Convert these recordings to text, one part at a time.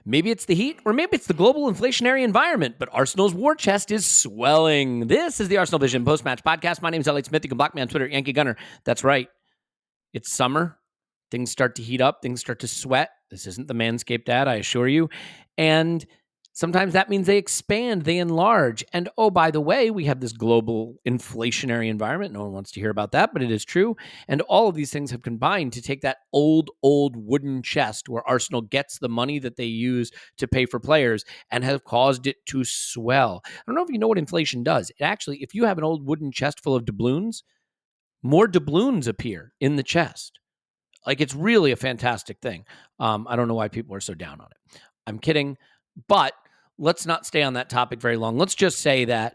Maybe it's the heat, or maybe it's the global inflationary environment, but Arsenal's war chest is swelling. This is the ArsenalVision Post-Match Podcast. My name is Elliot Smith. You can block me on Twitter, Yankee Gunner. That's right. It's summer. Things start to heat up. Things start to sweat. This isn't the Manscaped ad, I assure you. And sometimes that means they expand, they enlarge. And oh, by the way, we have this global inflationary environment. No one wants to hear about that, but it is true. And all of these things have combined to take that old wooden chest where Arsenal gets the money that they use to pay for players and have caused it to swell. I don't know if you know what inflation does. It actually, if you have an old wooden chest full of doubloons, more doubloons appear in the chest. Like, it's really a fantastic thing. I don't know why people are so down on it. I'm kidding, but let's not stay on that topic very long. Let's just say that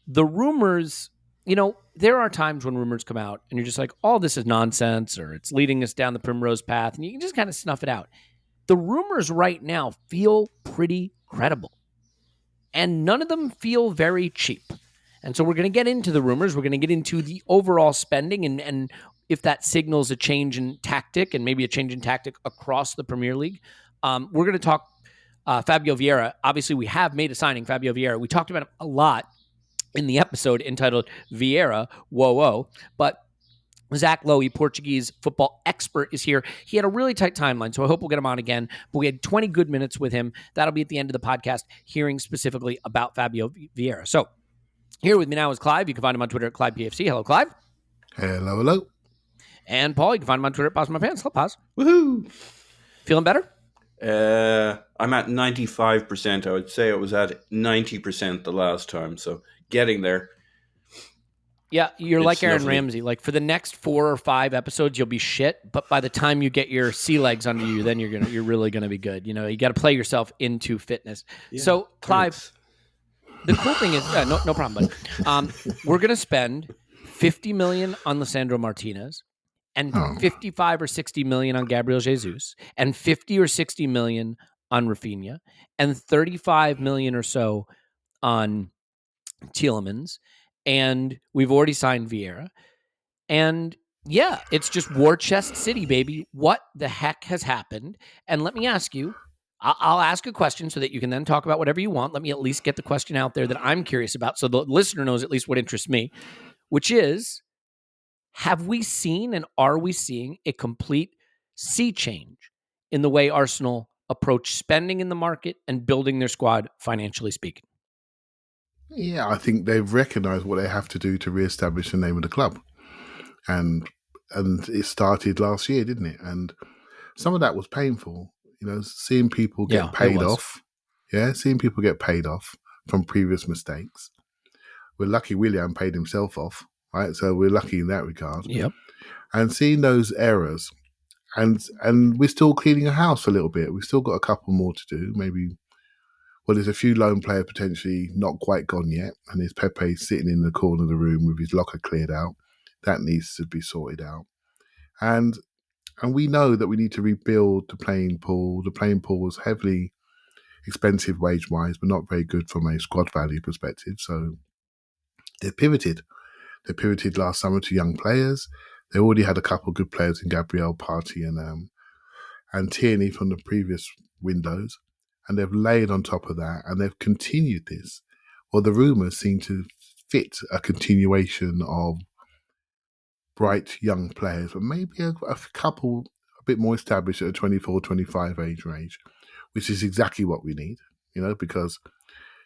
the rumors, there are times when rumors come out and you're just like, oh, this is nonsense, or it's leading us down the primrose path, and you can just kind of snuff it out. The rumors right now feel pretty credible, and none of them feel very cheap. And so we're going to get into the rumors. We're going to get into the overall spending and if that signals a change in tactic, and maybe a change in tactic across the Premier League. We're going to talk Fabio Vieira. Obviously, we have made a signing, Fabio Vieira. We talked about him a lot in the episode entitled Vieira, Whoa, Whoa. But Zach Lowy, Portuguese football expert, is here. He had a really tight timeline, so I hope we'll get him on again. But we had 20 good minutes with him. That'll be at the end of the podcast, hearing specifically about Fabio Vieira. So here with me now is Clive. You can find him on Twitter at ClivePFC. Hello, Clive. Hello. And Paul, you can find him on Twitter at Pause My Pants. Hello, Pause. Woohoo! Feeling better? I'm at 95%. I would say I was at 90% the last time, so getting there. Yeah, you're like Aaron lovely. Ramsey. Like, for the next 4 or 5 episodes, you'll be shit. But by the time you get your sea legs under you, then you're really gonna be good. You got to play yourself into fitness. Yeah, So, Clive, thanks. the cool thing is, no problem, buddy. We're gonna spend $50 million on Lisandro Martinez, and 55 or 60 million on Gabriel Jesus, and 50 or 60 million on Rafinha, and 35 million or so on Tielemans, and we've already signed Vieira. And yeah, it's just war chest city, baby. What the heck has happened? And let me ask you, I'll ask a question so that you can then talk about whatever you want. Let me at least get the question out there that I'm curious about, so the listener knows at least what interests me, which is, have we seen and are we seeing a complete sea change in the way Arsenal approach spending in the market and building their squad, financially speaking? Yeah, I think they've recognised what they have to do to reestablish the name of the club. And it started last year, didn't it? And some of that was painful, seeing people get paid off. Yeah, seeing people get paid off from previous mistakes. We're lucky Willian paid himself off. Right, so we're lucky in that regard. Yep. And seeing those errors, and we're still cleaning a house a little bit. We've still got a couple more to do. Maybe, there's a few lone players potentially not quite gone yet, and there's Pepe sitting in the corner of the room with his locker cleared out. That needs to be sorted out. And we know that we need to rebuild the playing pool. The playing pool was heavily expensive wage-wise, but not very good from a squad value perspective. So they pivoted. They pivoted last summer to young players. They already had a couple of good players in Gabriel, Partey, and Tierney from the previous windows. And they've laid on top of that, and they've continued this. Well, the rumours seem to fit a continuation of bright young players, but maybe a couple a bit more established at a 24, 25 age range, which is exactly what we need, because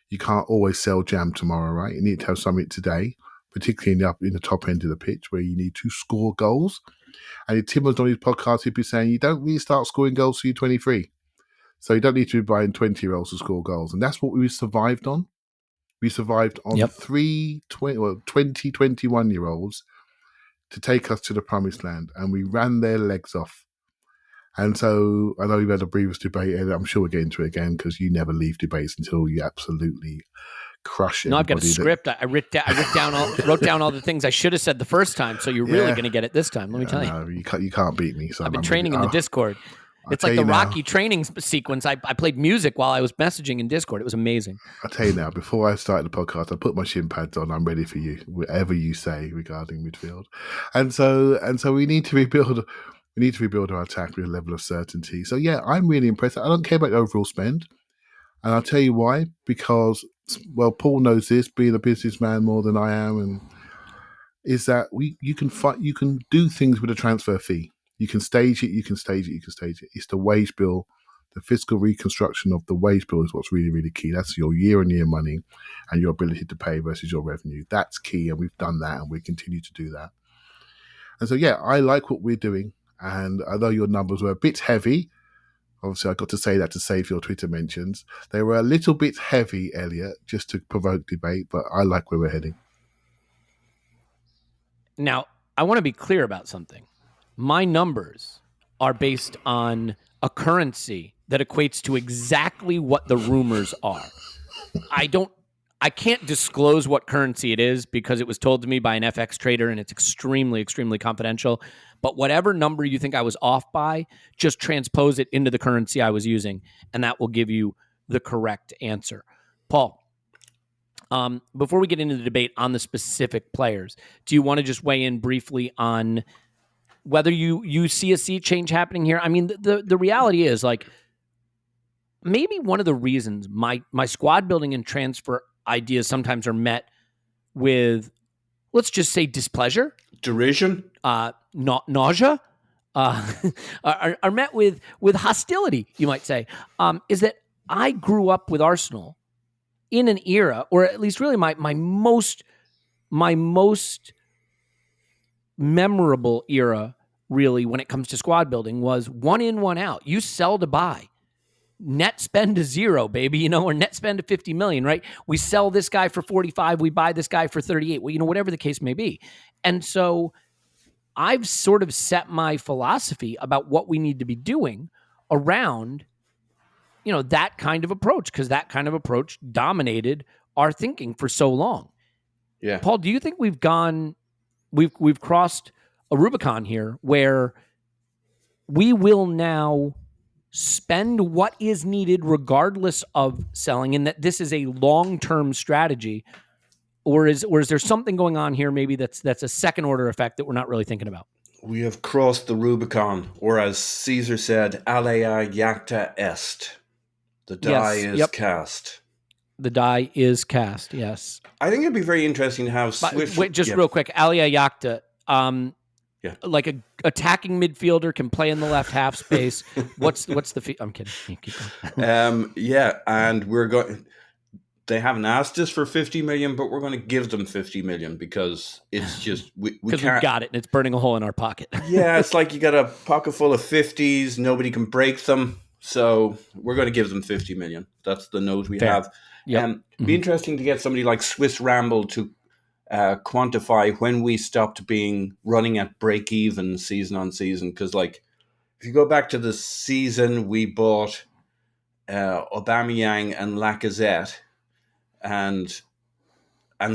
you can't always sell jam tomorrow, right? You need to have something today, particularly in the top end of the pitch, where you need to score goals. And if Tim was on his podcast, he'd be saying, you don't really start scoring goals till you're 23. So you don't need to be buying 20-year-olds to score goals. And that's what we survived on. We survived on 20, 21-year-olds to take us to the promised land. And we ran their legs off. And so I know you've had a previous debate, and I'm sure we'll get into it again, because you never leave debates until you absolutely crush it. No, I've got a script. I wrote down all the things I should have said the first time, so you're really going to get it this time. Let me tell you. No, you can't beat me. So I've been training in the Discord. It's like the Rocky training sequence. I played music while I was messaging in Discord. It was amazing. I'll tell you now, before I started the podcast, I put my shin pads on. I'm ready for you, whatever you say regarding midfield. And so we need to rebuild We need to rebuild our attack with a level of certainty. So yeah, I'm really impressed. I don't care about the overall spend. And I'll tell you why. Because, well, Paul knows this, being a businessman more than I am, and is that you can do things with a transfer fee. You can stage it, It's the wage bill, the fiscal reconstruction of the wage bill is what's really, really key. That's your year-on-year money and your ability to pay versus your revenue. That's key, and we've done that, and we continue to do that. And so, yeah, I like what we're doing. And although your numbers were a bit heavy, obviously I got to say that to save your Twitter mentions, they were a little bit heavy, Elliot, just to provoke debate, but I like where we're heading. Now, I want to be clear about something. My numbers are based on a currency that equates to exactly what the rumors are. I can't disclose what currency it is because it was told to me by an FX trader and it's extremely, extremely confidential. But whatever number you think I was off by, just transpose it into the currency I was using, and that will give you the correct answer. Paul, before we get into the debate on the specific players, do you want to just weigh in briefly on whether you see a sea change happening here? I mean, the reality is, like, maybe one of the reasons my squad building and transfer ideas sometimes are met with, let's just say, displeasure, derision, nausea, are met with hostility, you might say, is that I grew up with Arsenal in an era, or at least really my most memorable era, really, when it comes to squad building, was 1 in, 1 out. You sell to buy. Net spend to 0, baby, or net spend to 50 million, right? We sell this guy for 45, we buy this guy for 38, whatever the case may be. And so I've sort of set my philosophy about what we need to be doing around, that kind of approach, because that kind of approach dominated our thinking for so long. Yeah. Paul, do you think we've crossed a Rubicon here where we will now spend what is needed regardless of selling, and that this is a long-term strategy, or is there something going on here maybe that's a second order effect that we're not really thinking about? We have crossed the Rubicon, or as Caesar said, alea jacta est. The die is cast. The die is cast, yes. I think it'd be very interesting to have Swift... Wait, just real quick, alea jacta, like a attacking midfielder can play in the left half space. What's the I'm kidding. You keep going. And we're going. They haven't asked us for 50 million, but we're going to give them 50 million because it's just we can't. We've got it, and it's burning a hole in our pocket. Yeah, it's like you got a pocket full of 50s. Nobody can break them, so we're going to give them 50 million. That's the note we have. Yep. Be interesting to get somebody like Swiss Ramble to quantify when we stopped running at break even season on season, because like if you go back to the season we bought Aubameyang and Lacazette and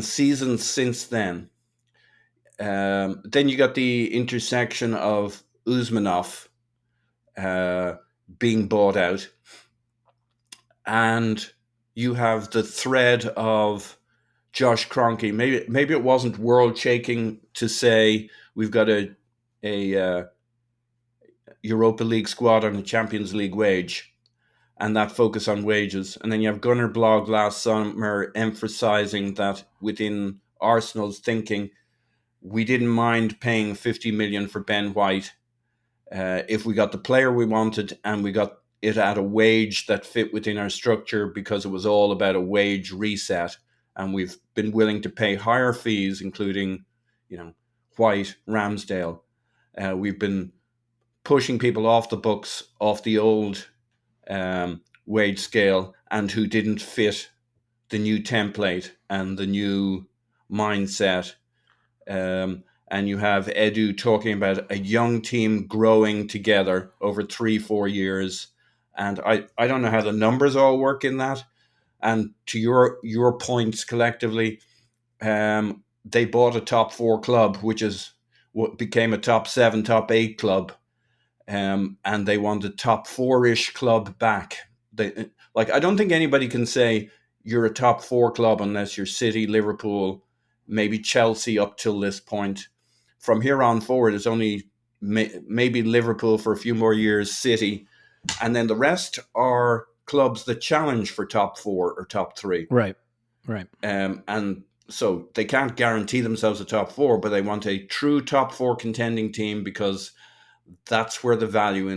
seasons since then you got the intersection of Usmanov being bought out, and you have the thread of Josh Kroenke. Maybe it wasn't world shaking to say we've got a Europa League squad on a Champions League wage, and that focus on wages. And then you have Gunnar Blog last summer emphasizing that within Arsenal's thinking, we didn't mind paying 50 million for Ben White if we got the player we wanted and we got it at a wage that fit within our structure, because it was all about a wage reset. And we've been willing to pay higher fees, including, White, Ramsdale. We've been pushing people off the books, off the old wage scale, and who didn't fit the new template and the new mindset. And you have Edu talking about a young team growing together over 3-4 years. And I don't know how the numbers all work in that. And to your points collectively, they bought a top 4 club, which is what became a top 7, top 8 club. And they want a top 4-ish club back. I don't think anybody can say you're a top 4 club unless you're City, Liverpool, maybe Chelsea up till this point. From here on forward, it's only maybe Liverpool for a few more years, City, and then the rest are clubs that challenge for top 4 or top 3. Right. And so they can't guarantee themselves a top 4, but they want a true top 4 contending team because that's where the value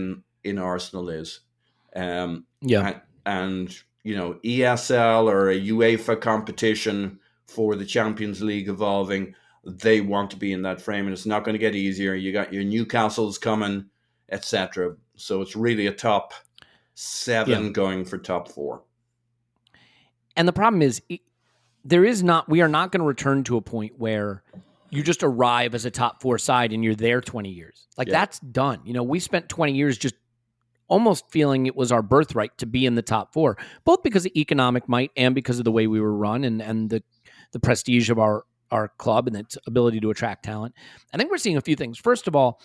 in Arsenal is. And ESL or a UEFA competition for the Champions League evolving, they want to be in that frame, and it's not going to get easier. You got your Newcastles coming, etc. So it's really a top 7 going for top 4. And the problem is, we are not going to return to a point where you just arrive as a top 4 side and you're there 20 years. That's done. We spent 20 years just almost feeling it was our birthright to be in the top 4, both because of economic might and because of the way we were run and the prestige of our club and its ability to attract talent. I think we're seeing a few things. First of all,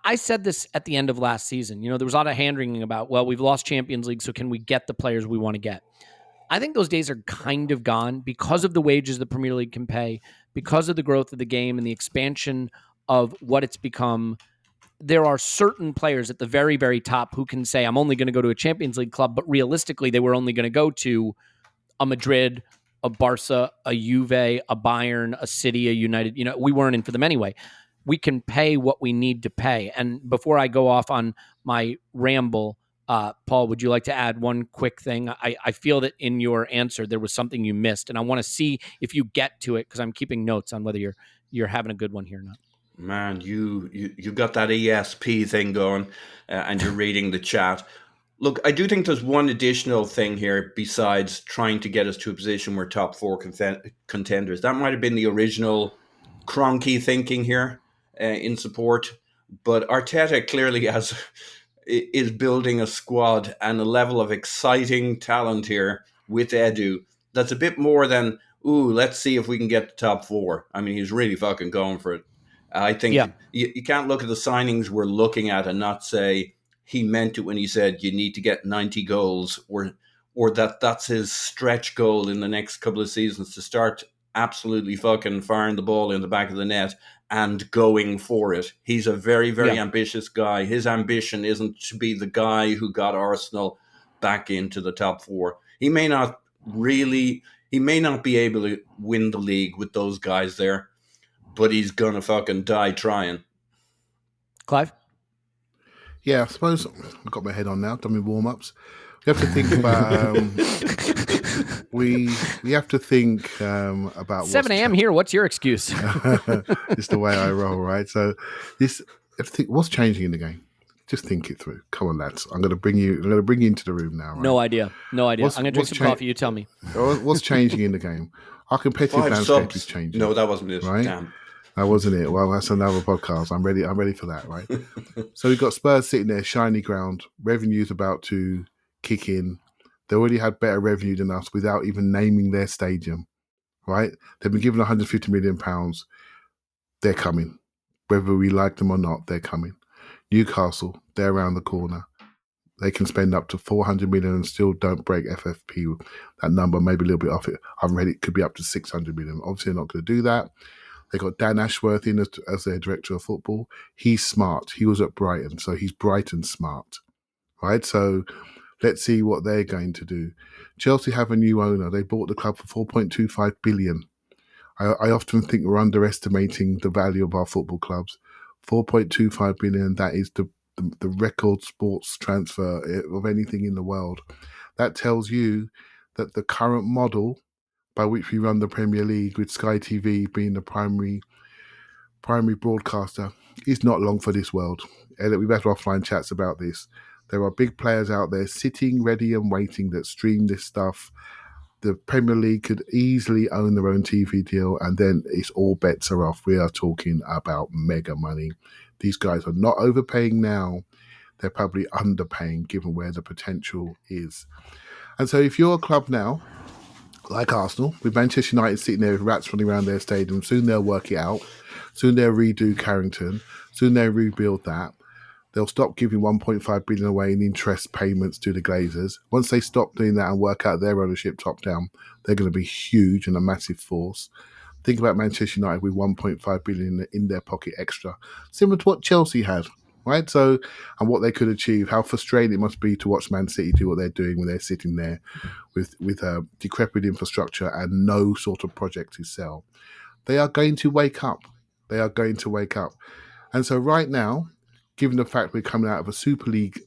I said this at the end of last season. There was a lot of hand-wringing about, well, we've lost Champions League, so can we get the players we want to get? I think those days are kind of gone because of the wages the Premier League can pay, because of the growth of the game and the expansion of what it's become. There are certain players at the very, very top who can say, I'm only going to go to a Champions League club, but realistically, they were only going to go to a Madrid, a Barca, a Juve, a Bayern, a City, a United. We weren't in for them anyway. We can pay what we need to pay. And before I go off on my ramble, Paul, would you like to add one quick thing? I feel that in your answer, there was something you missed, and I want to see if you get to it because I'm keeping notes on whether you're having a good one here or not. Man, you got that ESP thing going, and you're reading the chat. Look, I do think there's one additional thing here besides trying to get us to a position where top 4 contenders. That might have been the original Kroenke thinking here in support, but Arteta clearly is building a squad and a level of exciting talent here with Edu that's a bit more than, let's see if we can get the top 4. I mean, he's really fucking going for it. I think you can't look at the signings we're looking at and not say he meant it when he said you need to get 90 goals or that's his stretch goal in the next couple of seasons, to start absolutely fucking firing the ball in the back of the net and going for it. He's a very, very ambitious guy. His ambition isn't to be the guy who got Arsenal back into the top 4. He may not be able to win the league with those guys there, but he's gonna fucking die trying. Clive? Yeah, I suppose I've got my head on now, done my warm-ups. We have to think about we have to think about 7 a.m. here. What's your excuse? It's the way I roll, right? So what's changing in the game? Just think it through. Come on, lads. I'm going to bring you into the room now. Right? No idea. I'm going to drink some coffee. You tell me. What's changing in the game? Our competitive landscape is changing. No, that wasn't it. Right? Damn. That wasn't it. Well, that's another podcast. I'm ready for that, right? So we've got Spurs sitting there, shiny ground. Revenue's about to kick in. They already had better revenue than us without even naming their stadium, right? They've been given £150 million. They're coming. Whether we like them or not, they're coming. Newcastle, they're around the corner. They can spend up to 400 million and still don't break FFP. That number, maybe a little bit off it. I've read it could be up to 600 million. Obviously, they're not going to do that. They got Dan Ashworth in as their director of football. He's smart. He was at Brighton, so he's Brighton smart, right? So let's see what they're going to do. Chelsea have a new owner. They bought the club for 4.25 billion. I often think we're underestimating the value of our football clubs. 4.25 billion, that is the record sports transfer of anything in the world. That tells you that the current model by which we run the Premier League, with Sky TV being the primary broadcaster, is not long for this world. Elliot, we've had offline chats about this. There are big players out there sitting ready and waiting that stream this stuff. The Premier League could easily own their own TV deal, and then it's all bets are off. We are talking about mega money. These guys are not overpaying now. They're probably underpaying given where the potential is. And so if you're a club now, like Arsenal, with Manchester United sitting there with rats running around their stadium, soon they'll work it out. Soon they'll redo Carrington. Soon they'll rebuild that. They'll stop giving 1.5 billion away in interest payments to the Glazers. Once they stop doing that and work out their ownership top down, they're going to be huge and a massive force. Think about Manchester United with 1.5 billion in their pocket extra, similar to what Chelsea had, right? So, and what they could achieve. How frustrating it must be to watch Man City do what they're doing when they're sitting there with a decrepit infrastructure and no sort of project to sell. They are going to wake up. They are going to wake up. And so right now, given the fact we're coming out of a Super League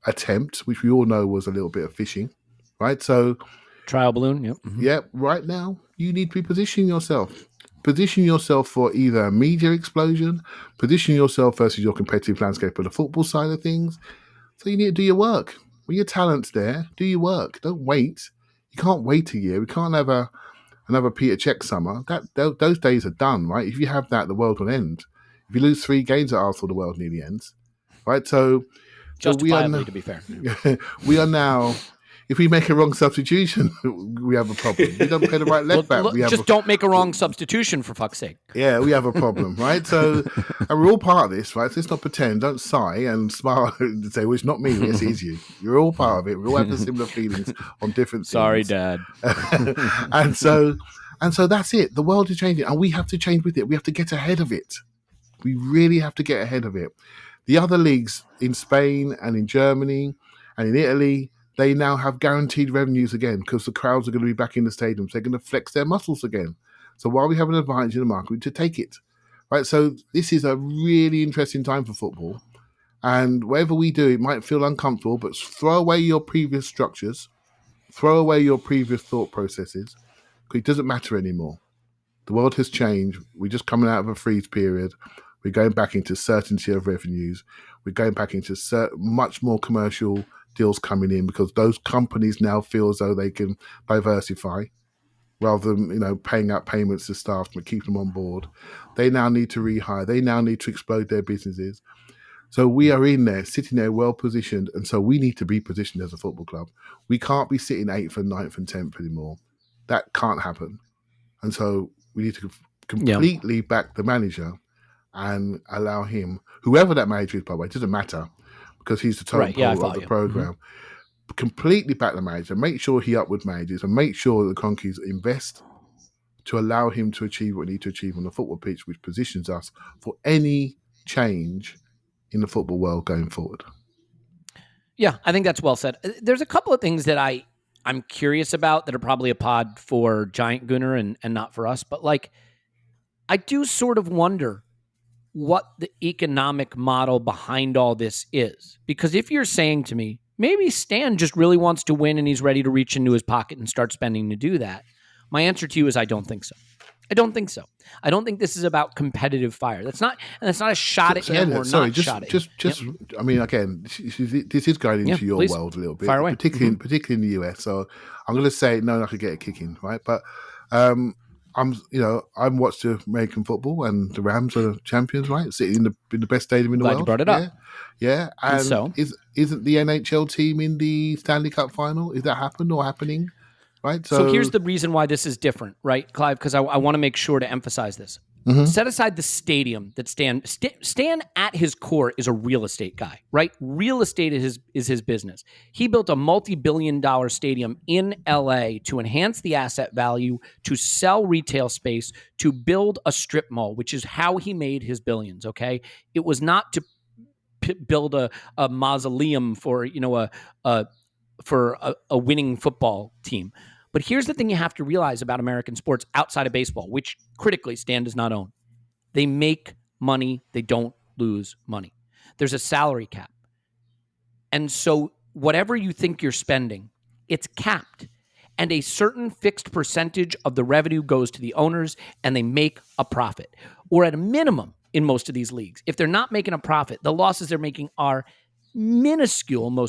attempt, which we all know was a little bit of fishing, right? So trial balloon, yep. Mm-hmm. Yeah, right now, you need to be positioning yourself. Position yourself for either a media explosion, position yourself versus your competitive landscape of the football side of things. So you need to do your work. When your talent's there, do your work. Don't wait. You can't wait a year. We can't have another Peter Cech summer. Those days are done, right? If you have that, the world will end. If you lose 3 games at Arsenal, the world nearly ends, right? So justifiably, to be fair. We are now... If we make a wrong substitution, we have a problem. We don't play the right left back. Don't make a wrong substitution, for fuck's sake. Yeah, we have a problem, right? So, and we're all part of this, right? So let's not pretend, don't sigh and smile and say, well, it's not me. Yes, it is you. You're all part of it. We all have the similar feelings on different things. Sorry, Dad. and so that's it. The world is changing, and we have to change with it. We have to get ahead of it. We really have to get ahead of it. The other leagues in Spain and in Germany and in Italy, they now have guaranteed revenues again because the crowds are going to be back in the stadiums. They're going to flex their muscles again. So while we have an advantage in the market, we need to take it. Right? So this is a really interesting time for football. And whatever we do, it might feel uncomfortable, but throw away your previous structures, throw away your previous thought processes, because it doesn't matter anymore. The world has changed. We're just coming out of a freeze period. We're going back into certainty of revenues. We're going back into much more commercial deals coming in because those companies now feel as though they can diversify rather than paying out payments to staff to keep them on board. They now need to rehire. They now need to explode their businesses. So we are in there, sitting there well positioned, and so we need to be positioned as a football club. We can't be sitting 8th and 9th and 10th anymore. That can't happen. And so we need to completely back the manager and allow him, whoever that manager is, by the way, it doesn't matter, because he's the total of the program. Mm-hmm. Completely back the manager, make sure he upward manages, and make sure that the Cronkies invest to allow him to achieve what we need to achieve on the football pitch, which positions us for any change in the football world going forward. Yeah, I think that's well said. There's a couple of things that I'm curious about that are probably a pod for Giant Gunner and not for us, but I do sort of wonder what the economic model behind all this is. Because if you're saying to me, maybe Stan just really wants to win and he's ready to reach into his pocket and start spending to do that, my answer to you is I don't think so. I don't think so. I don't think this is about competitive fire. That's not a shot at him or not shot at him. I mean, again, this is going into your world a little bit, fire away. Particularly in the US. So I'm going to say no, I could get a kick in, right? But I'm watched American football, and the Rams are champions, right? Sitting in the best stadium in the world. Glad you brought it up. Yeah. And so isn't the NHL team in the Stanley Cup final? Is that happening? Right. So here's the reason why this is different, right, Clive? Because I want to make sure to emphasize this. Mm-hmm. Set aside the stadium that Stan at his core is a real estate guy, right? Real estate is his business. He built a multi-billion-dollar stadium in LA to enhance the asset value, to sell retail space, to build a strip mall, which is how he made his billions. Okay, it was not to build a mausoleum for a winning football team. But here's the thing you have to realize about American sports outside of baseball, which critically Stan does not own. They make money. They don't lose money. There's a salary cap. And so whatever you think you're spending, it's capped. And a certain fixed percentage of the revenue goes to the owners, and they make a profit. Or at a minimum in most of these leagues, if they're not making a profit, the losses they're making are minuscule.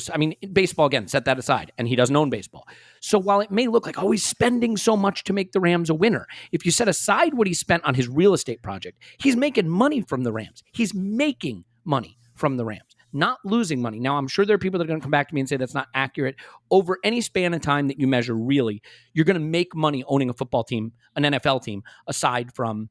Baseball, again, set that aside, and he doesn't own baseball. So while it may look like, he's spending so much to make the Rams a winner, if you set aside what he spent on his real estate project, he's making money from the Rams. He's making money from the Rams, not losing money. Now, I'm sure there are people that are going to come back to me and say that's not accurate. Over any span of time that you measure, really, you're going to make money owning a football team, an NFL team, aside from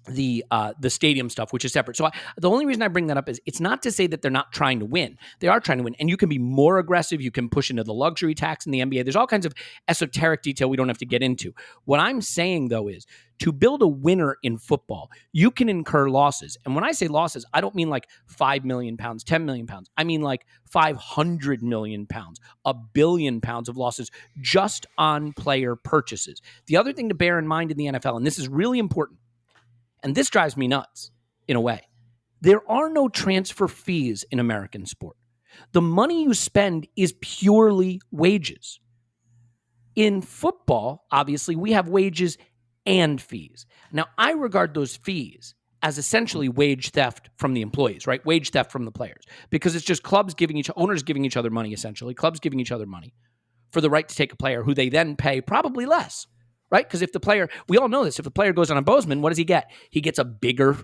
the stadium stuff, which is separate. So the only reason I bring that up is it's not to say that they're not trying to win. They are trying to win, and you can be more aggressive. You can push into the luxury tax in the NBA. There's all kinds of esoteric detail we don't have to get into. What I'm saying, though, is to build a winner in football, you can incur losses. And when I say losses, I don't mean like 5 million pounds, 10 million pounds. I mean like 500 million pounds, £1 billion of losses just on player purchases. The other thing to bear in mind in the NFL, and this is really important, and this drives me nuts in a way, there are no transfer fees in American sport. The money you spend is purely wages. In football, obviously, we have wages and fees. Now, I regard those fees as essentially wage theft from the employees, right? Wage theft from the players, because it's just owners giving each other money, essentially, clubs giving each other money for the right to take a player who they then pay probably less. Right? Because if the player, we all know this, if the player goes on a Bozeman, what does he get? He gets a bigger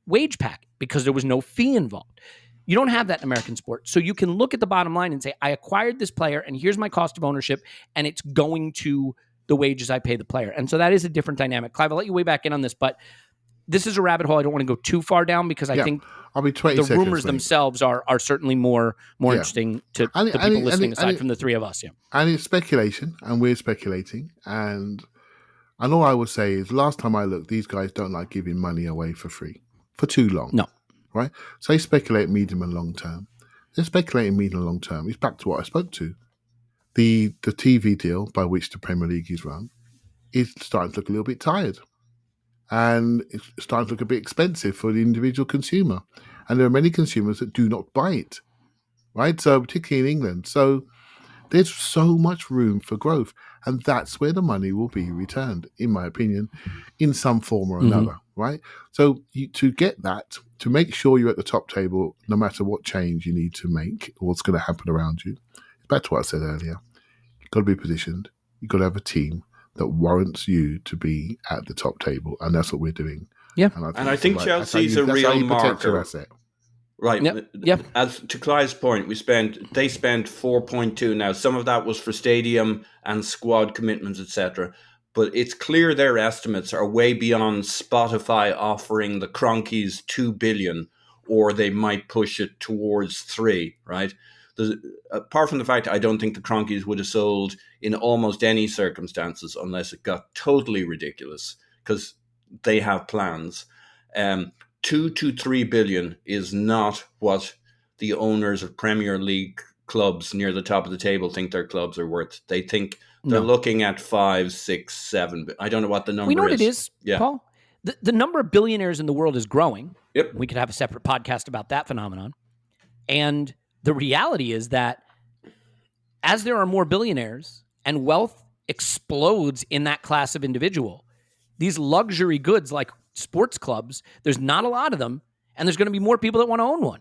wage packet because there was no fee involved. You don't have that in American sport. So you can look at the bottom line and say, I acquired this player and here's my cost of ownership and it's going to the wages I pay the player. And so that is a different dynamic. Clive, I'll let you weigh back in on this, but this is a rabbit hole I don't want to go too far down because I think I'll be 20 the seconds, rumors mate. themselves are certainly more interesting to the people listening aside from the three of us. Yeah. And it's speculation and we're speculating. And all I would say is last time I looked, these guys don't like giving money away for free for too long. No. Right? So they speculate medium and long term. They're speculating medium and long term. It's back to what I spoke to. The TV deal by which the Premier League is run is starting to look a little bit tired. And it's starting to look a bit expensive for the individual consumer. And there are many consumers that do not buy it. Right? So particularly in England. So there's so much room for growth. And that's where the money will be returned, in my opinion, in some form or another, right? So to get that, to make sure you're at the top table, no matter what change you need to make or what's going to happen around you, back to what I said earlier, you've got to be positioned. You've got to have a team that warrants you to be at the top table. And that's what we're doing. Yeah. And I think Chelsea's a real marker. Asset. Right. Yep. As to Clive's point, they spent 4.2 now. Some of that was for stadium and squad commitments, etc. But it's clear their estimates are way beyond Spotify offering the Cronkies 2 billion, or they might push it towards 3, right? Apart from the fact I don't think the Cronkies would have sold in almost any circumstances unless it got totally ridiculous, because they have plans. 2 to 3 billion is not what the owners of Premier League clubs near the top of the table think their clubs are worth. They think they're looking at 5, 6, 7. I don't know what the number is. We know what it is, Paul. The number of billionaires in the world is growing. Yep. We could have a separate podcast about that phenomenon. And the reality is that as there are more billionaires and wealth explodes in that class of individual, these luxury goods like sports clubs, there's not a lot of them, and there's going to be more people that want to own one.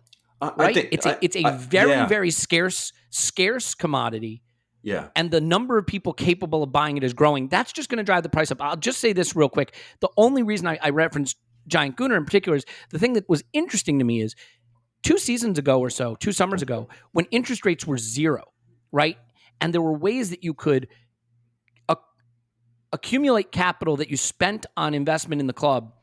Right? It's a very scarce commodity. Yeah. And the number of people capable of buying it is growing. That's just going to drive the price up. I'll just say this real quick. The only reason I referenced Giant Gunner in particular is the thing that was interesting to me is 2 summers ago, when interest rates were 0, right? And there were ways that you could accumulate capital that you spent on investment in the club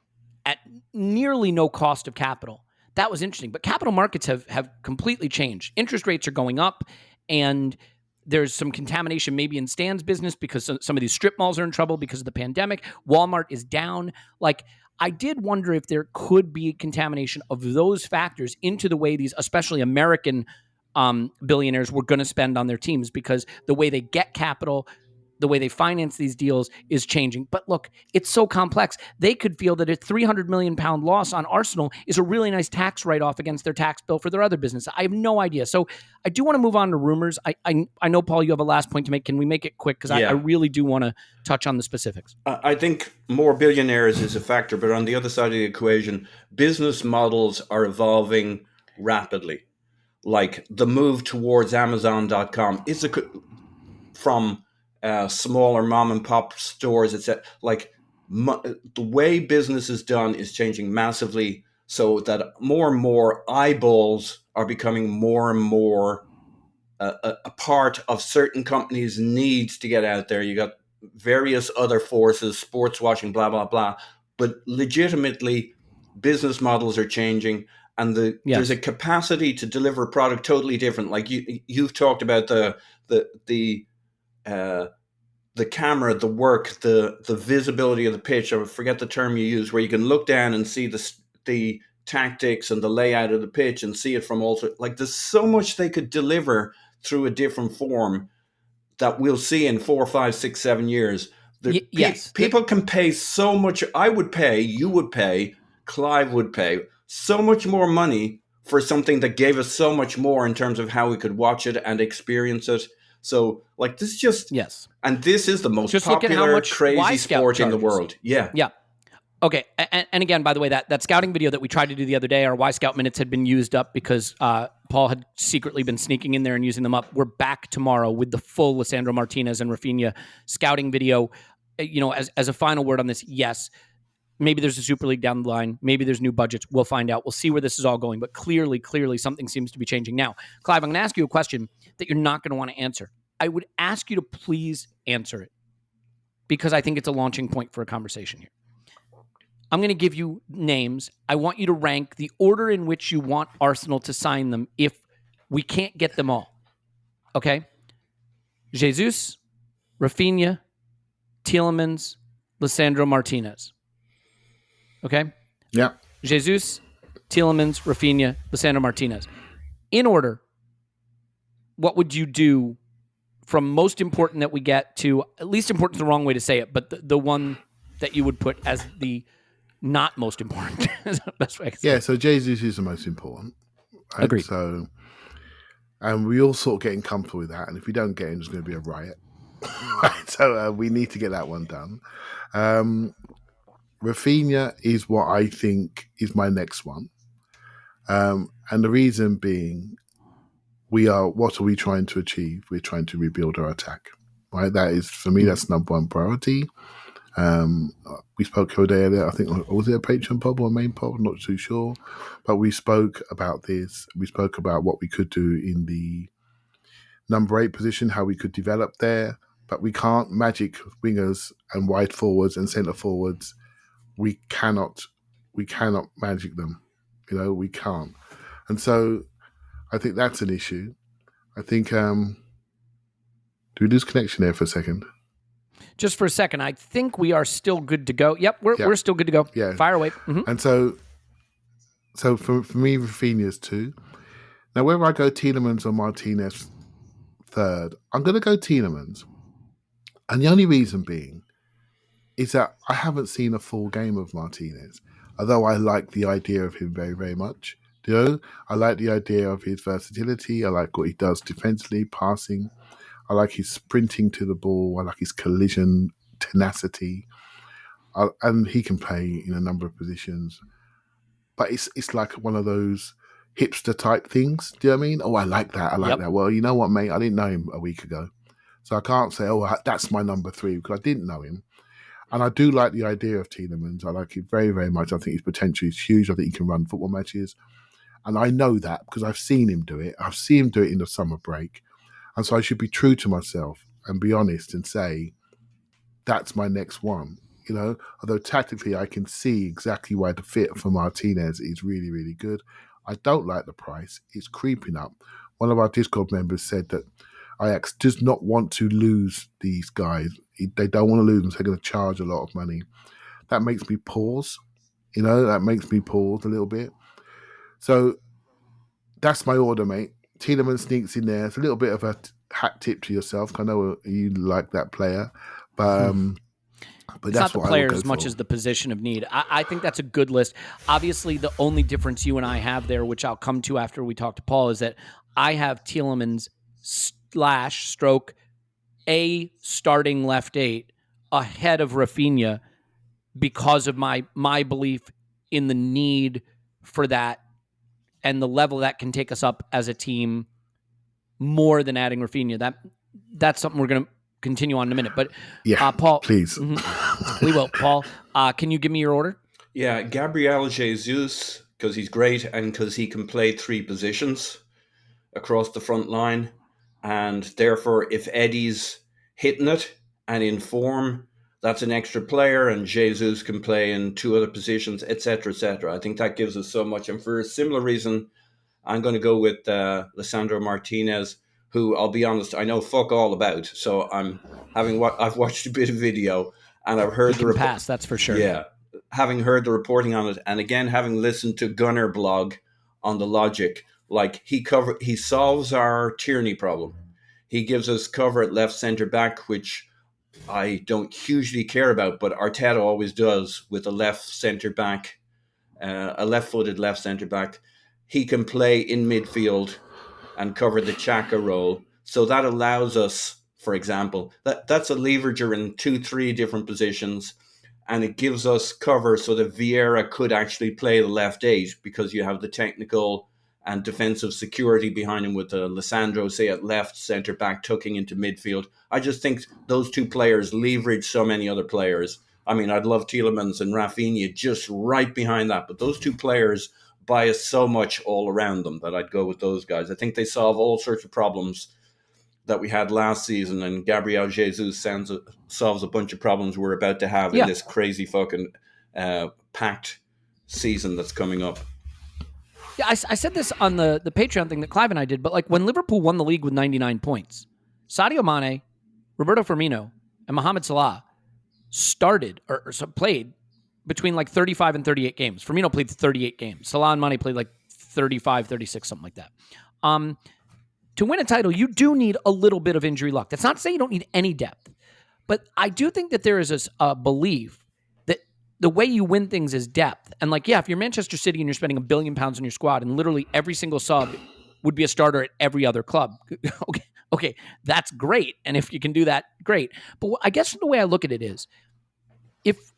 at nearly no cost of capital. That was interesting. But capital markets have completely changed. Interest rates are going up, and there's some contamination maybe in Stan's business because some of these strip malls are in trouble because of the pandemic. Walmart is down. Like, I did wonder if there could be contamination of those factors into the way these, especially American billionaires, were going to spend on their teams, because the way they get capital, the way they finance these deals is changing. But look, it's so complex. They could feel that a £300 million loss on Arsenal is a really nice tax write-off against their tax bill for their other business. I have no idea. So I do want to move on to rumors. I know, Paul, you have a last point to make. Can we make it quick? Because I really do want to touch on the specifics. I think more billionaires is a factor, but on the other side of the equation, business models are evolving rapidly. Like the move towards Amazon.com is from smaller mom and pop stores, etc. Like the way business is done is changing massively, so that more and more eyeballs are becoming more and more a part of certain companies' needs to get out there. You got various other forces, sports watching, blah, blah, blah. but legitimately business models are changing, and there's a capacity to deliver product totally different. Like you've talked about the camera, the work, the visibility of the pitch. I forget the term you use, where you can look down and see the tactics and the layout of the pitch and see it from all. Like there's so much they could deliver through a different form that we'll see in 4, 5, 6, 7 years. People can pay so much. I would pay, you would pay, Clive would pay so much more money for something that gave us so much more in terms of how we could watch it and experience it. So, like, this just... Yes. And this is the most just popular, crazy sport in the world. Yeah. Yeah. Okay. And again, by the way, that scouting video that we tried to do the other day, our Y Scout minutes had been used up because Paul had secretly been sneaking in there and using them up. We're back tomorrow with the full Lisandro Martinez and Rafinha scouting video. You know, as a final word on this, yes, maybe there's a Super League down the line. Maybe there's new budgets. We'll find out. We'll see where this is all going. But clearly, something seems to be changing. Now, Clive, I'm going to ask you a question that you're not going to want to answer. I would ask you to please answer it because I think it's a launching point for a conversation here. I'm going to give you names. I want you to rank the order in which you want Arsenal to sign them if we can't get them all. Okay? Jesus, Rafinha, Tielemans, Lisandro Martinez. Okay? Yeah. Jesus, Tielemans, Rafinha, Lisandro Martinez. In order, what would you do from most important that we get to, at least important is the wrong way to say it, but the one that you would put as the not most important? Is the best way I can say it. So Jesus is the most important. Right? Agreed. So, and we all sort of getting comfortable with that. And if we don't get him, there's going to be a riot. So we need to get that one done. Rafinha is what I think is my next one. And the reason being, what are we trying to achieve? We're trying to rebuild our attack, right? That is, for me, that's number one priority. We spoke the other day, Elliot, I think, was it a Patreon pod or a main pod? I'm not too sure. But we spoke about this. We spoke about what we could do in the number 8 position, how we could develop there. But we can't magic wingers and wide forwards and centre forwards. We cannot magic them. You know, we can't. And so I think that's an issue. I think, do we lose connection there for a second? Just for a second, I think we are still good to go. Yep, we're still good to go. Yeah. Fire away. Mm-hmm. And so for me, Rafinha's 2. Now, whether I go Tielemans or Martinez third, I'm going to go Tielemans. And the only reason being is that I haven't seen a full game of Martinez, although I like the idea of him very, very much. You know, I like the idea of his versatility. I like what he does defensively, passing. I like his sprinting to the ball. I like his collision tenacity. And he can play in a number of positions. But it's like one of those hipster type things. Do you know what I mean? Oh, I like that. I like that. Well, you know what, mate? I didn't know him a week ago. So I can't say, oh, that's my number 3 because I didn't know him. And I do like the idea of Tielemans. I like it very, very much. I think his potential is huge. I think he can run football matches. And I know that because I've seen him do it. I've seen him do it in the summer break. And so I should be true to myself and be honest and say, that's my next one. You know, although tactically I can see exactly why the fit for Martinez is really, really good. I don't like the price. It's creeping up. One of our Discord members said that Ajax does not want to lose these guys. They don't want to lose them, so they're going to charge a lot of money. That makes me pause. You know, that makes me pause a little bit. So that's my order, mate. Tielemans sneaks in there. It's a little bit of a hat tip to yourself. I know you like that player, but it's not the player as much as the position of need. I think that's a good list. Obviously, the only difference you and I have there, which I'll come to after we talk to Paul, is that I have Tielemans /stroke a starting left 8 ahead of Rafinha because of my belief in the need for that and the level that can take us up as a team more than adding Rafinha. That's something we're going to continue on in a minute. But Paul, please. We will. Paul, can you give me your order? Yeah, Gabriel Jesus, because he's great and because he can play 3 positions across the front line. And therefore, if Eddie's hitting it and in form, that's an extra player, and Jesus can play in 2 other positions, etc., etc. I think that gives us so much. And for a similar reason, I'm going to go with Lisandro Martinez, who, I'll be honest, I know fuck all about. So I've watched a bit of video, and I've heard the pass. That's for sure. Yeah, having heard the reporting on it, and again having listened to Gunner blog on the logic, like he solves our Tierney problem. He gives us cover at left centre back, which I don't hugely care about, but Arteta always does with a left centre back, a left-footed left centre back. He can play in midfield and cover the Xhaka role. So that allows us, for example, that's a leverager in 2-3 different positions, and it gives us cover so that Vieira could actually play the left 8 because you have the technical and defensive security behind him with Lisandro, say, at left centre back, tucking into midfield. I just think those 2 players leverage so many other players. I mean, I'd love Tielemans and Rafinha just right behind that, but those 2 players buy us so much all around them that I'd go with those guys. I think they solve all sorts of problems that we had last season, and Gabriel Jesus solves a bunch of problems we're about to have in this crazy fucking packed season that's coming up. Yeah, I said this on the Patreon thing that Clive and I did, but like when Liverpool won the league with 99 points, Sadio Mane, Roberto Firmino, and Mohamed Salah started or played between like 35 and 38 games. Firmino played 38 games. Salah and Mane played like 35, 36, something like that. To win a title, you do need a little bit of injury luck. That's not to say you don't need any depth, but I do think that there is a belief that the way you win things is depth. And like, yeah, if you're Manchester City and you're spending £1 billion on your squad and literally every single sub would be a starter at every other club. Okay, that's great. And if you can do that, great. But I guess the way I look at it is, if,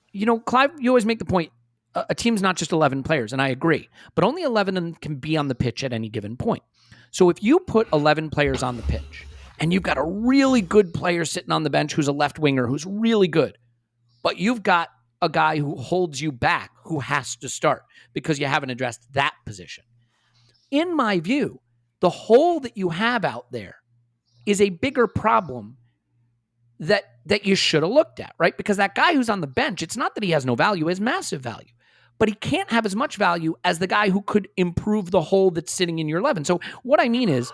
Clive, you always make the point, a team's not just 11 players, and I agree, but only 11 of them can be on the pitch at any given point. So if you put 11 players on the pitch and you've got a really good player sitting on the bench who's a left winger who's really good, but you've got a guy who holds you back who has to start because you haven't addressed that position. In my view, the hole that you have out there is a bigger problem that you should have looked at, right? Because that guy who's on the bench, it's not that he has no value, he has massive value. But he can't have as much value as the guy who could improve the hole that's sitting in your 11. So what I mean is,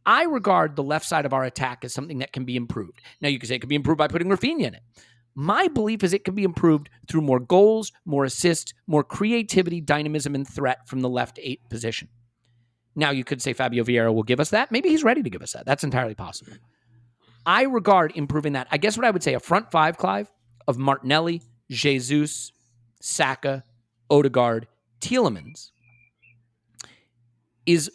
I regard the left side of our attack as something that can be improved. Now, you could say it can be improved by putting Rafinha in it. My belief is it can be improved through more goals, more assists, more creativity, dynamism, and threat from the left 8 position. Now, you could say Fabio Vieira will give us that. Maybe he's ready to give us that. That's entirely possible. I regard improving that. I guess what I would say, a front 5, Clive, of Martinelli, Jesus, Saka, Odegaard, Tielemans is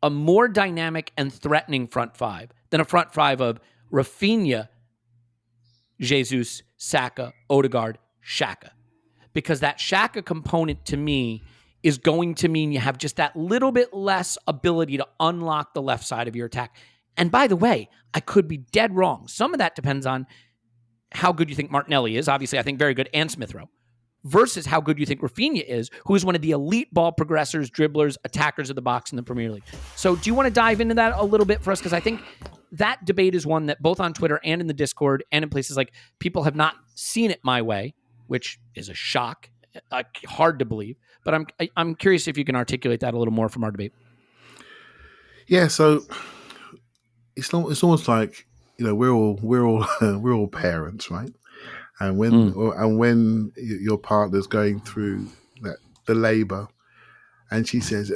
a more dynamic and threatening front 5 than a front 5 of Rafinha, Jesus, Saka, Odegaard, Xhaka. Because that Xhaka component to me is going to mean you have just that little bit less ability to unlock the left side of your attack. And by the way, I could be dead wrong. Some of that depends on how good you think Martinelli is. Obviously, I think very good, and Smith Rowe. Versus how good you think Rafinha is, who is one of the elite ball progressors, dribblers, attackers of the box in the Premier League. So do you want to dive into that a little bit for us? Because I think that debate is one that both on Twitter and in the Discord and in places like people have not seen it my way, which is a shock, hard to believe. But I'm curious if you can articulate that a little more from our debate. Yeah, so it's almost like, we're all parents, right? And when your partner's going through the labor, and she says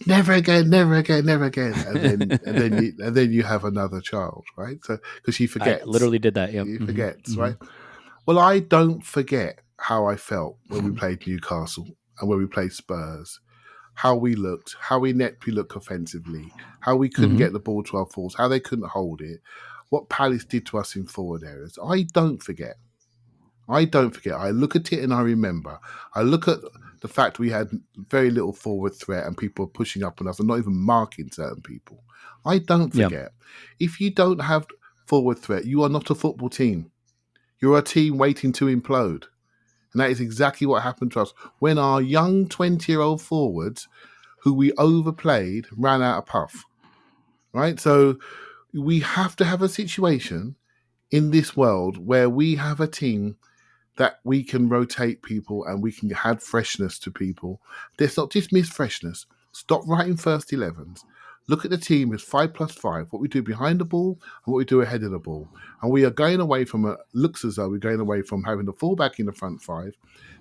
never again, never again, never again, and then you have another child, right? So because she forgets, I literally did that. Yeah, she forgets, right? Well, I don't forget how I felt when we played Newcastle and when we played Spurs. How we looked, how ineptly looked offensively, how we couldn't get the ball to our forwards, how they couldn't hold it, what Palace did to us in forward areas. I don't forget. I look at it and I remember. I look at the fact we had very little forward threat and people were pushing up on us and not even marking certain people. I don't forget. Yep. If you don't have forward threat, you are not a football team. You're a team waiting to implode. And that is exactly what happened to us when our young 20-year-old forwards, who we overplayed, ran out of puff. Right? So we have to have a situation in this world where we have a team that we can rotate people and we can add freshness to people. Let's not dismiss freshness. Stop writing first 11s. Look at the team as 5+5, what we do behind the ball and what we do ahead of the ball. And we are going away from, looks as though we're going away from having the fullback in the front five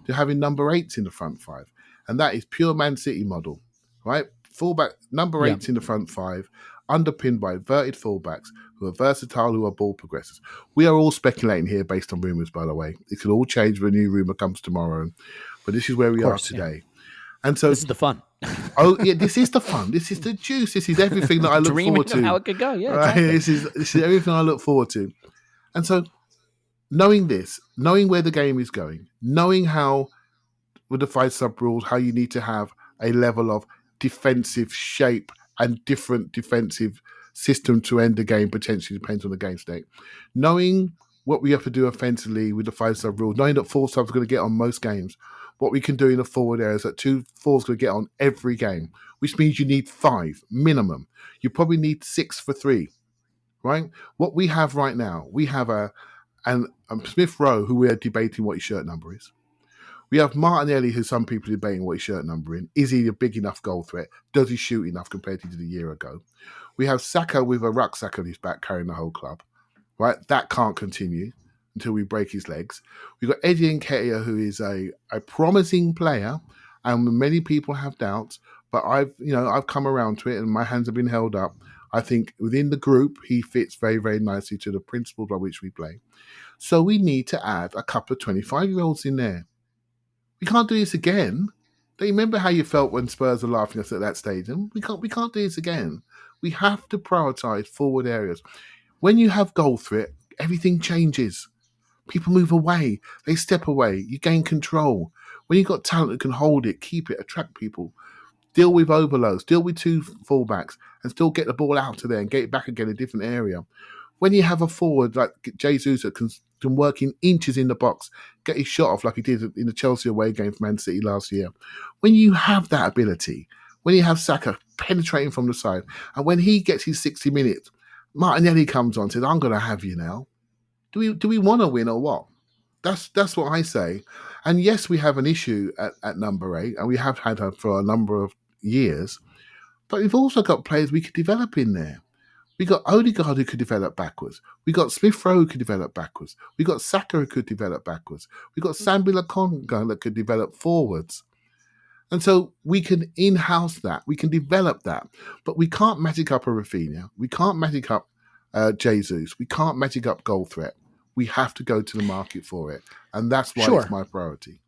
to having number 8s in the front five. And that is pure Man City model, right? Fullback, number 8s in the front five, underpinned by inverted fullbacks who are versatile, who are ball progressors. We are all speculating here based on rumours, by the way. It could all change when a new rumour comes tomorrow. But this is where we are today. And so this is the fun. This is the fun. This is the juice. This is everything that I look forward to. How it could go, yeah. Right? Exactly. This is everything I look forward to. And so, knowing this, knowing where the game is going, knowing how with the 5 sub rules, how you need to have a level of defensive shape and different defensive system to end the game, potentially depends on the game state. Knowing what we have to do offensively with the 5 sub rules, knowing that 4 subs are going to get on most games, what we can do in the forward areas that 2 4s going to get on every game, which means you need 5 minimum. You probably need 6 for 3, right? What we have right now, we have a Smith Rowe, who we are debating what his shirt number is. We have Martinelli, who some people are debating what his shirt number in. Is he a big enough goal threat? Does he shoot enough compared to the year ago? We have Xhaka with a rucksack on his back carrying the whole club, right? That can't continue until we break his legs. We've got Eddie Nketiah, who is a promising player, and many people have doubts, but I've come around to it and my hands have been held up. I think within the group, he fits very, very nicely to the principles by which we play. So we need to add a couple of 25-year-olds in there. We can't do this again. Do you remember how you felt when Spurs were laughing at us at that stadium? We can't do this again. We have to prioritise forward areas. When you have goal threat, everything changes. People move away. They step away. You gain control. When you've got talent that can hold it, keep it, attract people, deal with overloads, deal with 2 fullbacks, and still get the ball out to there and get it back again in a different area. When you have a forward like Jesus that can work in inches in the box, get his shot off like he did in the Chelsea away game for Man City last year. When you have that ability, when you have Xhaka penetrating from the side, and when he gets his 60 minutes, Martinelli comes on and says, I'm going to have you now. Do we want to win or what? That's what I say. And yes, we have an issue at number 8, and we have had her for a number of years, but we've also got players we could develop in there. We got Odegaard who could develop backwards. We got Smith Rowe who could develop backwards. We got Saka who could develop backwards. We got Sambi Lokonga that could develop forwards. And so we can in-house that. We can develop that. But we can't magic up a Rafinha. We can't magic up Jesus. We can't magic up goal threat. We have to go to the market for it. And that's why it's my priority.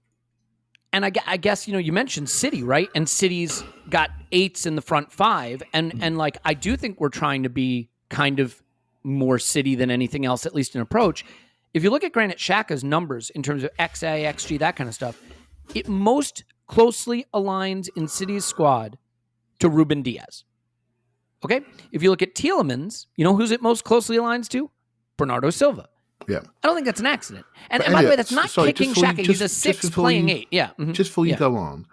And I guess, you mentioned City, right? And City's got 8s in the front 5. And like, I do think we're trying to be kind of more City than anything else, at least in approach. If you look at Granit Xhaka's numbers in terms of XA, XG, that kind of stuff, it most closely aligns in City's squad to Ruben Diaz. Okay? If you look at Tielemans, you know who's it most closely aligns to? Bernardo Silva. Yeah. I don't think that's an accident. And by the way, that's not kicking Xhaka. He's a 6 playing 8. Yeah. Mm-hmm. Just before you go on,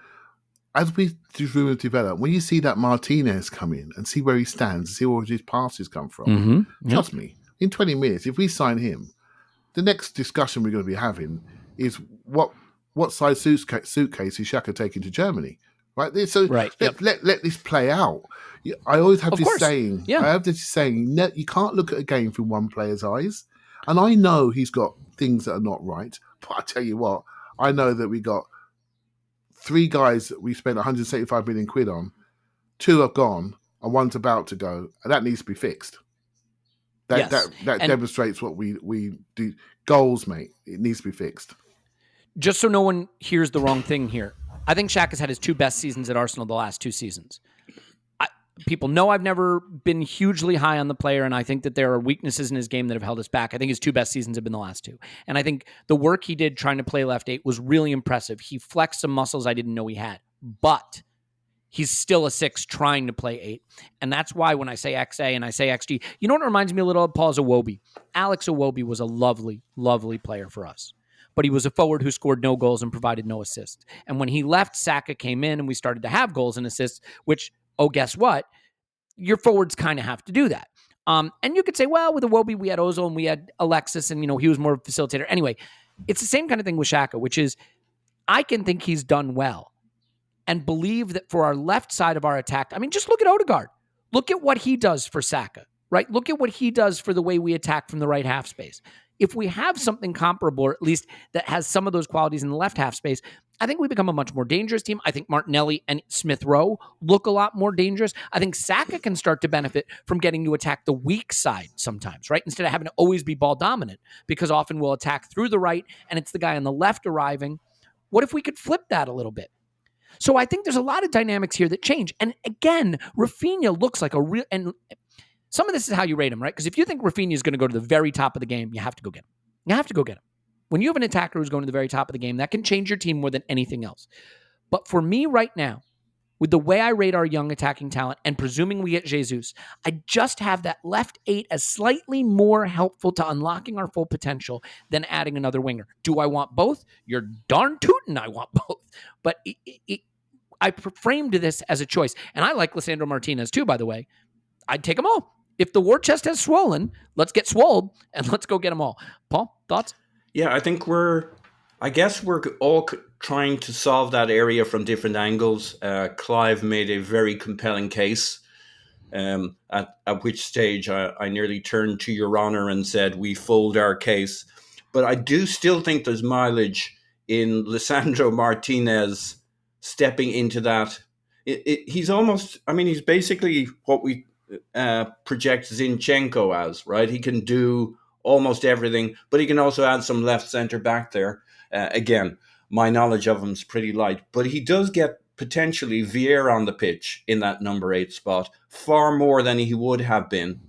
as we develop, when you see that Martinez come in and see where he stands, see where his passes come from, trust me, in 20 minutes, if we sign him, the next discussion we're going to be having is what size suitcase is Xhaka taking to Germany? Right? So let this play out. I always have this saying. Yeah. I have this saying, you can't look at a game through one player's eyes. And I know he's got things that are not right, but I tell you what, I know that we got 3 guys that we spent 175 million quid on, 2 are gone, and 1's about to go, and that needs to be fixed. That demonstrates what we do. Goals, mate, it needs to be fixed. Just so no one hears the wrong thing here, I think Xhaka's had his 2 best seasons at Arsenal the last 2 seasons. People know I've never been hugely high on the player, and I think that there are weaknesses in his game that have held us back. I think his 2 best seasons have been the last 2. And I think the work he did trying to play left 8 was really impressive. He flexed some muscles I didn't know he had. But he's still a 6 trying to play 8. And that's why when I say XA and I say XG, you know what reminds me a little of Paul's Iwobi? Alex Iwobi was a lovely, lovely player for us. But he was a forward who scored no goals and provided no assists. And when he left, Saka came in and we started to have goals and assists, which, oh, guess what? Your forwards kind of have to do that. And you could say, well, with Iwobi, we had Ozil and we had Alexis, and he was more of a facilitator. Anyway, it's the same kind of thing with Xhaka, which is I can think he's done well and believe that for our left side of our attack, just look at Odegaard. Look at what he does for Saka, right? Look at what he does for the way we attack from the right half space. If we have something comparable, or at least that has some of those qualities in the left half space, I think we become a much more dangerous team. I think Martinelli and Smith Rowe look a lot more dangerous. I think Saka can start to benefit from getting to attack the weak side sometimes, right? Instead of having to always be ball dominant, because often we'll attack through the right and it's the guy on the left arriving. What if we could flip that a little bit? So I think there's a lot of dynamics here that change. And again, Rafinha looks like a real, and some of this is how you rate him, right? Because if you think Rafinha is going to go to the very top of the game, you have to go get him. You have to go get him. When you have an attacker who's going to the very top of the game, that can change your team more than anything else. But for me right now, with the way I rate our young attacking talent and presuming we get Jesus, I just have that left 8 as slightly more helpful to unlocking our full potential than adding another winger. Do I want both? You're darn tootin' I want both. But I framed this as a choice. And I like Lisandro Martinez too, by the way. I'd take them all. If the war chest has swollen, let's get swole and let's go get them all. Paul, thoughts? Yeah, I think we're all trying to solve that area from different angles. Clive made a very compelling case, at which stage I nearly turned to Your Honor and said, we fold our case. But I do still think there's mileage in Lisandro Martinez stepping into that. He's almost, he's basically what we project Zinchenko as, right? He can do almost everything, but he can also add some left centre back there. Again, my knowledge of him is pretty light, but he does get potentially Vieira on the pitch in that number 8 spot far more than he would have been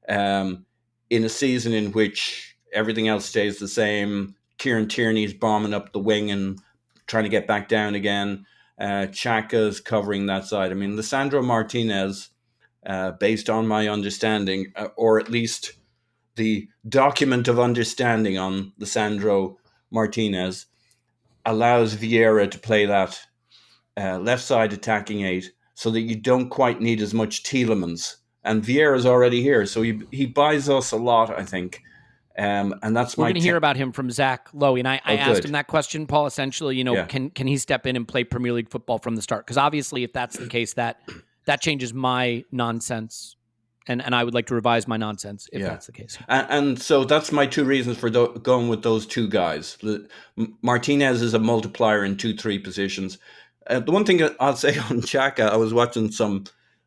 in a season in which everything else stays the same. Kieran Tierney's bombing up the wing and trying to get back down again. Xhaka's covering that side. Lisandro Martinez, based on my understanding, or at least the document of understanding on Lisandro Martinez, allows Vieira to play that left side attacking 8 so that you don't quite need as much Tielemans. And Vieira's already here, so he buys us a lot, I think. And that's we're going to hear about him from Zach Lowy, and I asked him that question, Paul. Essentially, can he step in and play Premier League football from the start? Because obviously, if that's the case, that changes my nonsense, and I would like to revise my nonsense if that's the case. And so that's my 2 reasons for going with those 2 guys. Martinez is a multiplier in 2-3 positions. The one thing I'll say on Xhaka, I was watching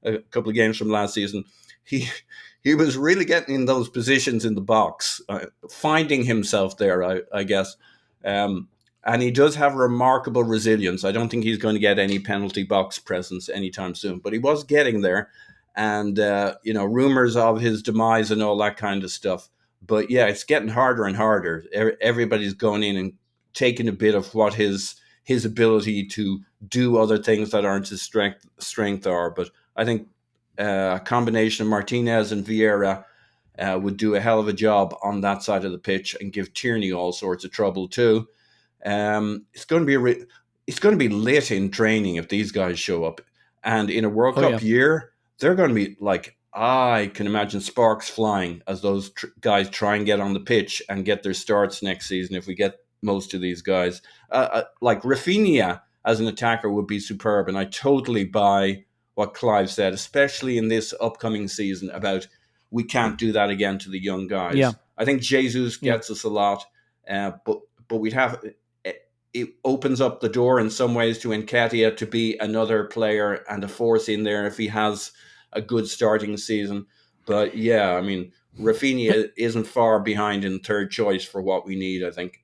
a couple of games from last season. He was really getting in those positions in the box, finding himself there, I guess. And he does have remarkable resilience. I don't think he's going to get any penalty box presence anytime soon, but he was getting there. And, rumors of his demise and all that kind of stuff. But yeah, it's getting harder and harder. Everybody's going in and taking a bit of what his ability to do other things that aren't his strength are. But I think a combination of Martinez and Vieira would do a hell of a job on that side of the pitch and give Tierney all sorts of trouble too. It's going to be lit in training if these guys show up, and in a World Cup year, they're going to be like, I can imagine sparks flying as those guys try and get on the pitch and get their starts next season. If we get most of these guys, like Rafinha as an attacker would be superb, and I totally buy what Clive said, especially in this upcoming season, about we can't do that again to the young guys. Yeah. I think Jesus gets us a lot, but we'd have, it opens up the door in some ways to Nketiah to be another player and a force in there if he has a good starting season. But yeah, Rafinha isn't far behind in third choice for what we need, I think.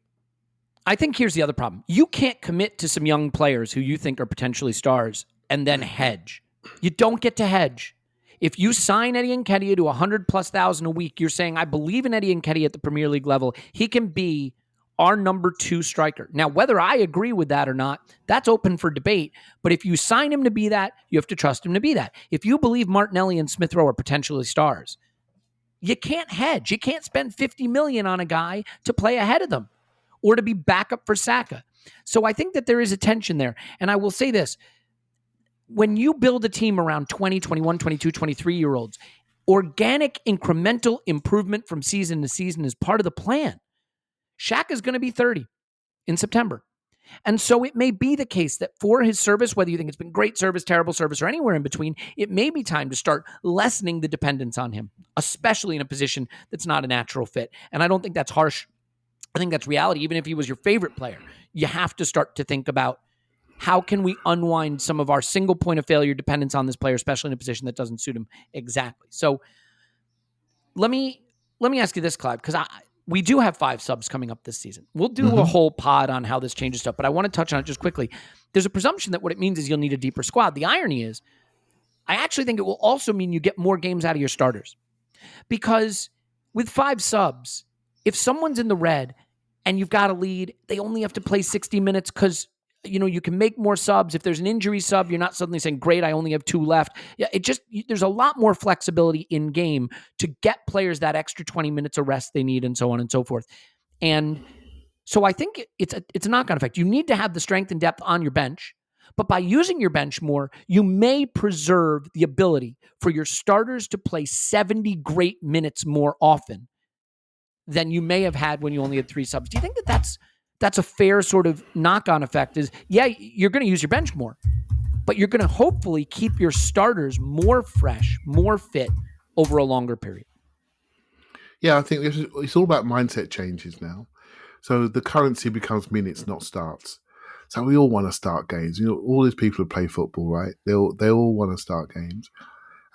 I think here's the other problem. You can't commit to some young players who you think are potentially stars and then hedge. You don't get to hedge. If you sign Eddie Nketiah to 100,000+ a week, you're saying, I believe in Eddie Nketiah at the Premier League level. He can be our number 2 striker. Now, whether I agree with that or not, that's open for debate. But if you sign him to be that, you have to trust him to be that. If you believe Martinelli and Smith Rowe are potentially stars, you can't hedge. You can't spend $50 million on a guy to play ahead of them or to be backup for Saka. So I think that there is a tension there. And I will say this. When you build a team around 20, 21, 22, 23-year-olds, Organic incremental improvement from season to season is part of the plan. Xhaka is going to be 30 in September. And so it may be the case that for his service, whether you think it's been great service, terrible service, or anywhere in between, it may be time to start lessening the dependence on him, especially in a position that's not a natural fit. And I don't think that's harsh. I think that's reality. Even if he was your favorite player, you have to start to think about how can we unwind some of our single point of failure dependence on this player, especially in a position that doesn't suit him exactly. So let me ask you this, Clive, because we do have 5 subs coming up this season. We'll do a whole pod on how this changes stuff, but I want to touch on it just quickly. There's a presumption that what it means is you'll need a deeper squad. The irony is, I actually think it will also mean you get more games out of your starters. Because with 5 subs, if someone's in the red and you've got a lead, they only have to play 60 minutes because you can make more subs. If there's an injury sub, you're not suddenly saying, great, I only have 2 left. Yeah, there's a lot more flexibility in game to get players that extra 20 minutes of rest they need and so on and so forth. And so I think it's a knock-on effect. You need to have the strength and depth on your bench, but by using your bench more, you may preserve the ability for your starters to play 70 great minutes more often than you may have had when you only had 3 subs. Do you think that's a fair sort of knock-on effect? Is, yeah, you're going to use your bench more, but you're going to hopefully keep your starters more fresh, more fit over a longer period. Yeah, I think it's all about mindset changes now. So the currency becomes minutes, not starts. So we all want to start games. All these people who play football, right? They all want to start games.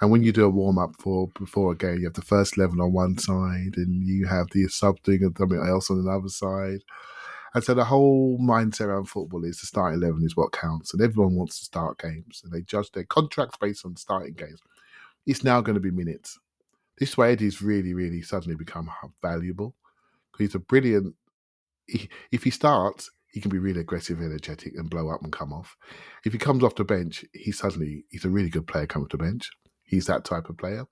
And when you do a warm-up before a game, you have the first 11 on one side and you have the sub doing something else on the other side. And so the whole mindset around football is the start 11 is what counts. And everyone wants to start games. And they judge their contracts based on starting games. It's now going to be minutes. This way, Eddie's really, really suddenly become valuable. Because he's a brilliant... If he starts, he can be really aggressive, energetic, and blow up and come off. If he comes off the bench, he's a really good player coming off the bench. He's that type of player.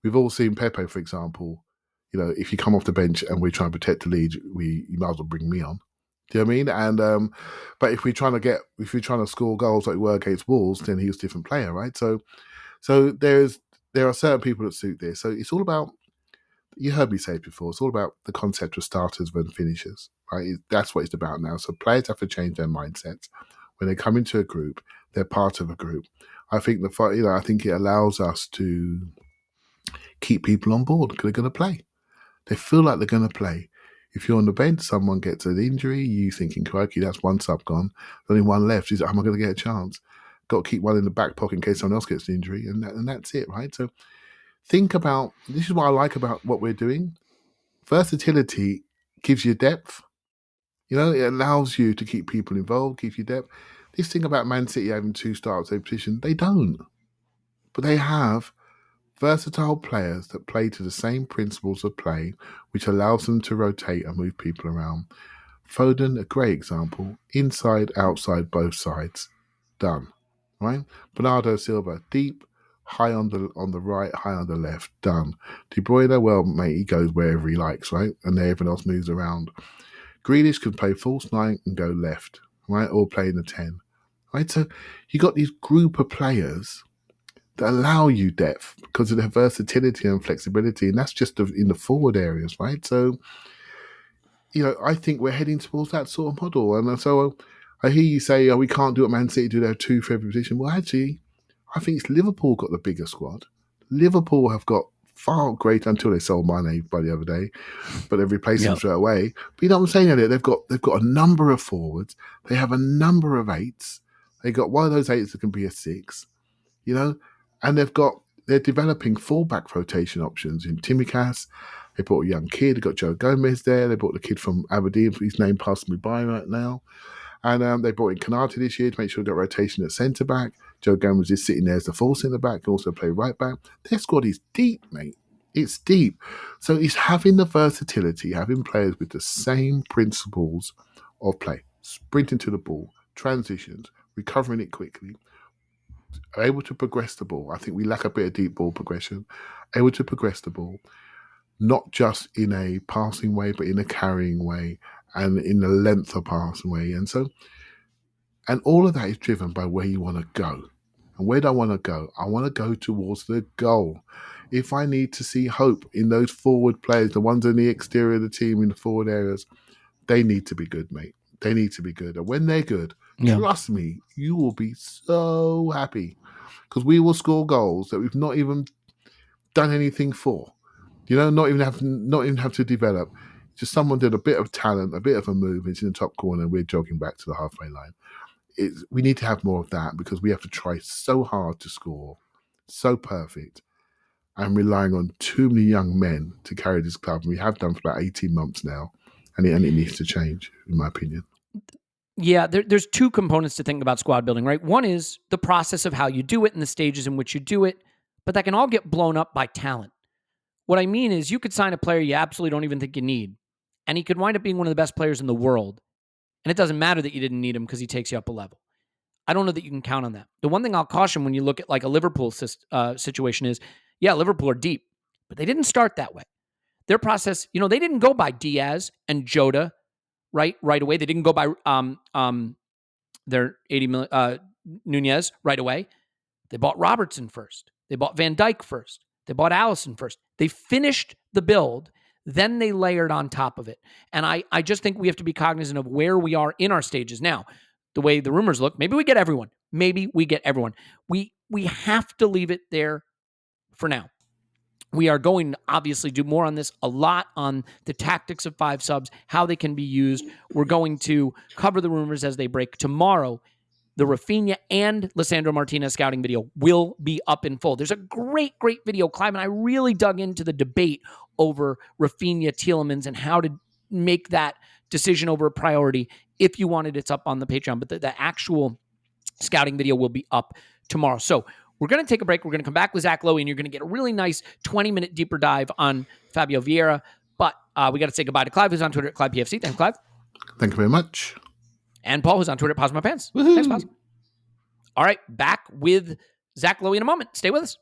We've all seen Pepe, for example. If you come off the bench and we're trying to protect the lead, you might as well bring me on. Do you know what I mean? And but if we're trying to score goals like we were against Wolves, then he's a different player, right? So there are certain people that suit this. So it's all about, you heard me say it before, it's all about the concept of starters and finishers, right? That's what it's about now. So players have to change their mindsets. When they come into a group, they're part of a group. I think I think it allows us to keep people on board because they're going to play. They feel like they're going to play. If you're on the bench, someone gets an injury, you thinking, crikey, that's 1 sub gone. There's only 1 left. Am I going to get a chance? Got to keep 1 in the back pocket in case someone else gets an injury, and that's it, right? So think about, this is what I like about what we're doing. Versatility gives you depth. It allows you to keep people involved, gives you depth. This thing about Man City having 2 stars at their position, they don't. But they have versatile players that play to the same principles of play, which allows them to rotate and move people around. Foden, a great example. Inside, outside, both sides. Done. Right? Bernardo Silva, deep, high on the right, high on the left. Done. De Bruyne, well, mate, he goes wherever he likes, right? And everyone else moves around. Grealish can play false 9 and go left, right? Or play in the 10. Right? So you got these group of players that allow you depth because of their versatility and flexibility. And that's just in the forward areas, right? So, I think we're heading towards that sort of model. And so I hear you say, we can't do what Man City do, they have 2 for every position. Well, actually, I think it's Liverpool got the bigger squad. Liverpool have got far greater, until they sold Mane by the other day, but they've replaced him straight away. But you know what I'm saying, Elliot? They've got a number of forwards. They have a number of 8s. They got one of those 8s that can be a 6, and they're developing fullback rotation options in Tsimikas. They brought a young kid. They got Joe Gomez there. They brought the kid from Aberdeen. His name passed me by right now. And they brought in Granit this year to make sure they got rotation at centre-back. Joe Gomez is sitting there as the full centre-back. Can also play right-back. Their squad is deep, mate. It's deep. So it's having the versatility, having players with the same principles of play. Sprinting to the ball, transitions, recovering it quickly, are able to progress the ball. I think we lack a bit of deep ball progression. Able to progress the ball, not just in a passing way, but in a carrying way and in the length of passing way. And all of that is driven by where you want to go. And where do I want to go? I want to go towards the goal. if I need to see hope in those forward players, the ones in the exterior of the team in the forward areas, they need to be good, mate. They need to be good. And when they're good, trust me, you will be so happy because we will score goals that we've not even done anything for. Not even have to develop. Just someone did a bit of talent, a bit of a move. It's in the top corner, and we're jogging back to the halfway line. We need to have more of that because we have to try so hard to score, so perfect. I'm relying on too many young men to carry this club. And we have done for about 18 months now, and it needs to change, in my opinion. Yeah, there's two components to think about squad building, right? One is the process of how you do it and the stages in which you do it, but that can all get blown up by talent. What I mean is you could sign a player you absolutely don't even think you need, and he could wind up being one of the best players in the world, and it doesn't matter that you didn't need him because he takes you up a level. I don't know that you can count on that. The one thing I'll caution when you look at like a Liverpool situation is, yeah, Liverpool are deep, but they didn't start that way. Their process, they didn't go by Diaz and Jota right away. They didn't go by their 80 million Nunez right away. They bought Robertson first. They bought Van Dijk first. They bought Allison first. They finished the build, then they layered on top of it. And I just think we have to be cognizant of where we are in our stages now. The way the rumors look, maybe we get everyone. We have to leave it there for now. We are going to obviously do more on this, a lot on the tactics of 5 subs, how they can be used. We're going to cover the rumors as they break. Tomorrow, the Rafinha and Lisandro Martinez scouting video will be up in full. There's a great video, Clive, and I really dug into the debate over Rafinha, Tielemans, and how to make that decision over a priority. If you wanted, it's up on the Patreon, but the actual scouting video will be up tomorrow. So we're going to take a break. We're going to come back with Zach Lowy, and you're going to get a really nice 20-minute deeper dive on Fabio Vieira. But we got to say goodbye to Clive, who's on Twitter at ClivePFC. Thanks, Clive. Thank you very much. And Paul, who's on Twitter at Pause My Pants. Woo-hoo. Thanks, Pause. All right, back with Zach Lowy in a moment. Stay with us.